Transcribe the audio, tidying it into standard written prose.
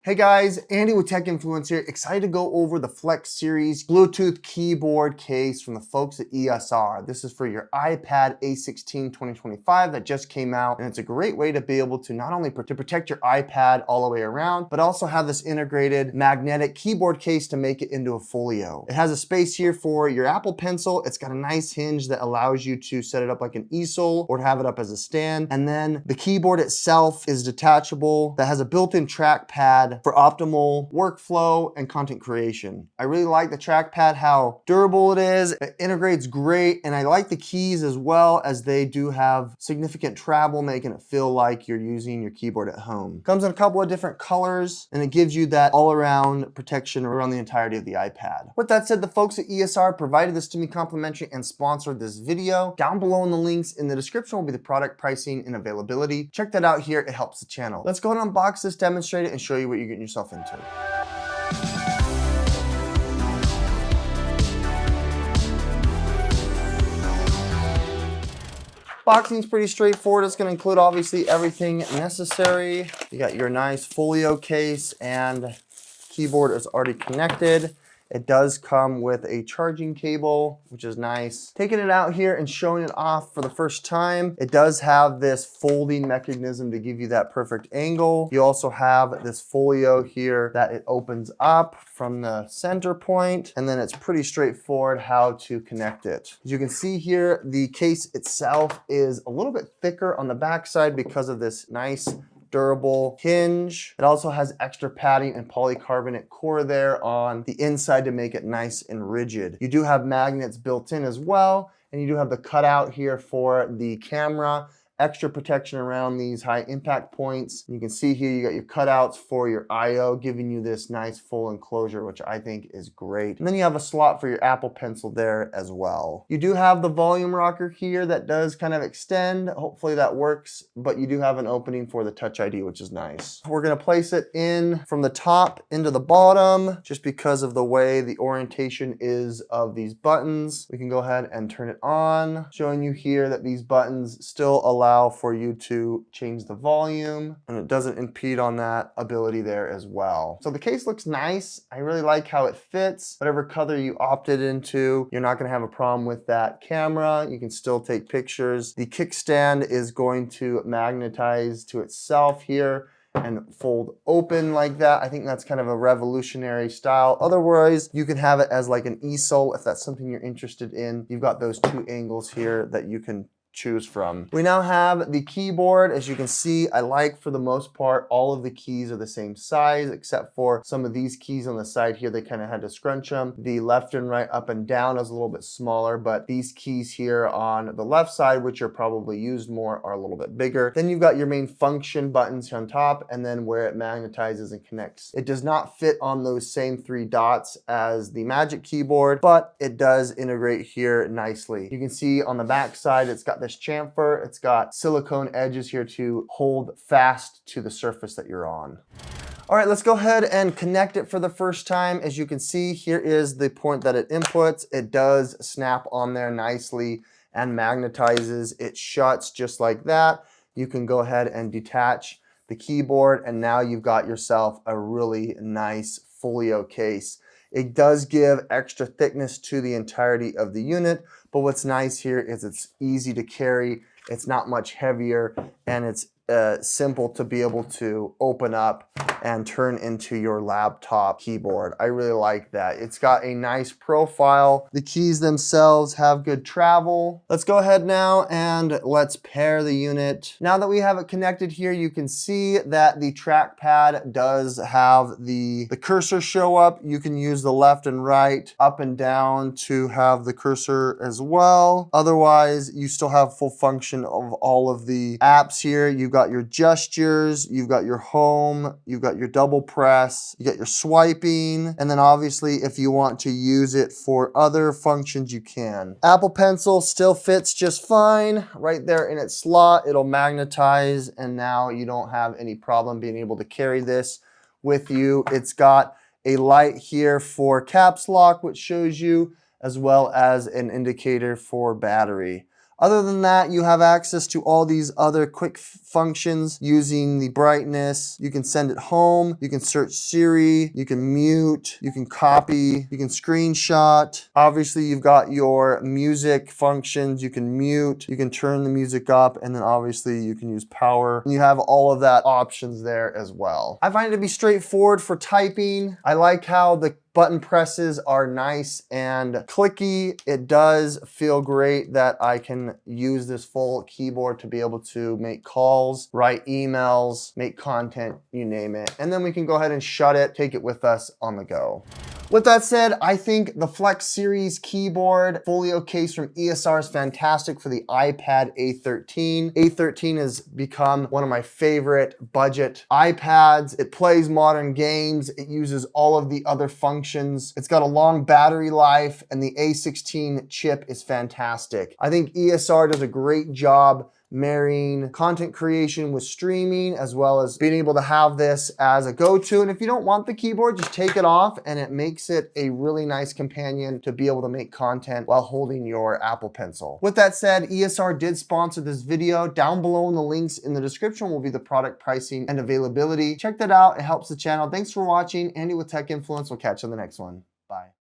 Hey guys, Andy with Tech Influence here. Excited to go over the Flex Series Bluetooth keyboard case from the folks at ESR. This is for your iPad A16 2025 that just came out, and it's a great way to be able to not only protect your iPad all the way around, but also have this integrated magnetic keyboard case to make it into a folio. It has a space here for your Apple Pencil. It's got a nice hinge that allows you to set it up like an easel or to have it up as a stand. And then the keyboard itself is detachable, that has a built-in trackpad for optimal workflow and content creation. I really like the trackpad, how durable it is. It integrates great, and I like the keys as well, as they do have significant travel, making it feel like you're using your keyboard at home. Comes in a couple of different colors, and it gives you that all-around protection around the entirety of the iPad. With that said, the folks at ESR provided this to me complimentary and sponsored this video. Down below in the links in the description will be the product pricing and availability. Check that out here, it helps the channel. Let's go ahead and unbox this, demonstrate it, and show you what you're getting yourself into. Boxing's pretty straightforward. It's going to include obviously everything necessary. You got your nice folio case, and keyboard is already connected. It does come with a charging cable, which is nice. Taking it out here and showing it off for the first time, it does have this folding mechanism to give you that perfect angle. You also have this folio here that it opens up from the center point, and then it's pretty straightforward how to connect it. As you can see here, the case itself is a little bit thicker on the backside because of this nice durable hinge. It also has extra padding and polycarbonate core there on the inside to make it nice and rigid. You do have magnets built in as well, and you do have the cutout here for the camera. Extra protection around these high impact points. You can see here you got your cutouts for your I/O, giving you this nice full enclosure, which I think is great. And then you have a slot for your Apple Pencil there as well. You do have the volume rocker here that does kind of extend. Hopefully that works, but you do have an opening for the Touch ID, which is nice. We're gonna place it in from the top into the bottom, just because of the way the orientation is of these buttons. We can go ahead and turn it on, showing you here that these buttons still allow for you to change the volume, and it doesn't impede on that ability there as well. So the case looks nice. I really like how it fits. Whatever color you opted into, you're not gonna have a problem with that camera. You can still take pictures. The kickstand is going to magnetize to itself here and fold open like that. I think that's kind of a revolutionary style. Otherwise, you can have it as like an easel if that's something you're interested in. You've got those two angles here that you can choose from. We now have the keyboard. As you can see, I like, for the most part, all of the keys are the same size, except for some of these keys on the side here. They kind of had to scrunch them. The left and right, up and down, is a little bit smaller, but these keys here on the left side, which are probably used more, are a little bit bigger. Then you've got your main function buttons here on top, and then where it magnetizes and connects. It does not fit on those same three dots as the Magic Keyboard, but it does integrate here nicely. You can see on the back side, it's got this chamfer. It's got silicone edges here to hold fast to the surface that you're on. All right, let's go ahead and connect it for the first time. As you can see, here is the point that it inputs. It does snap on there nicely and magnetizes. It shuts just like that. You can go ahead and detach the keyboard, and now you've got yourself a really nice folio case. It does give extra thickness to the entirety of the unit, but what's nice here is it's easy to carry, it's not much heavier, and it's simple to be able to open up and turn into your laptop keyboard. I really like that. It's got a nice profile. The keys themselves have good travel. Let's go ahead now and let's pair the unit. Now that we have it connected here, you can see that the trackpad does have the cursor show up. You can use the left and right, up and down to have the cursor as well. Otherwise, you still have full function of all of the apps here. You've got your gestures, you've got your home, you've got your double press, you got your swiping, and then obviously if you want to use it for other functions, you can. Apple Pencil still fits just fine right there in its slot. It'll magnetize, and now you don't have any problem being able to carry this with you. It's got a light here for caps lock, which shows you, as well as an indicator for battery. Other than that, you have access to all these other quick functions using the brightness. You can send it home, you can search Siri, you can mute, you can copy, you can screenshot. Obviously, you've got your music functions. You can mute, you can turn the music up, and then obviously you can use power. You have all of that options there as well. I find it to be straightforward for typing. I like how the button presses are nice and clicky. It does feel great that I can use this full keyboard to be able to make calls, write emails, make content, you name it. And then we can go ahead and shut it, take it with us on the go. With that said, I think the Flex Series keyboard folio case from ESR is fantastic for the iPad A13. A13 has become one of my favorite budget iPads. It plays modern games. It uses all of the other functions. It's got a long battery life, and the A16 chip is fantastic. I think ESR does a great job marrying content creation with streaming, as well as being able to have this as a go-to. And if you don't want the keyboard, just take it off, and it makes it a really nice companion to be able to make content while holding your Apple Pencil. With that said, ESR did sponsor this video. Down below in the links in the description will be the product pricing and availability. Check that out. It helps the channel. Thanks for watching. Andy with Tech Influence. We'll catch you on the next one. Bye.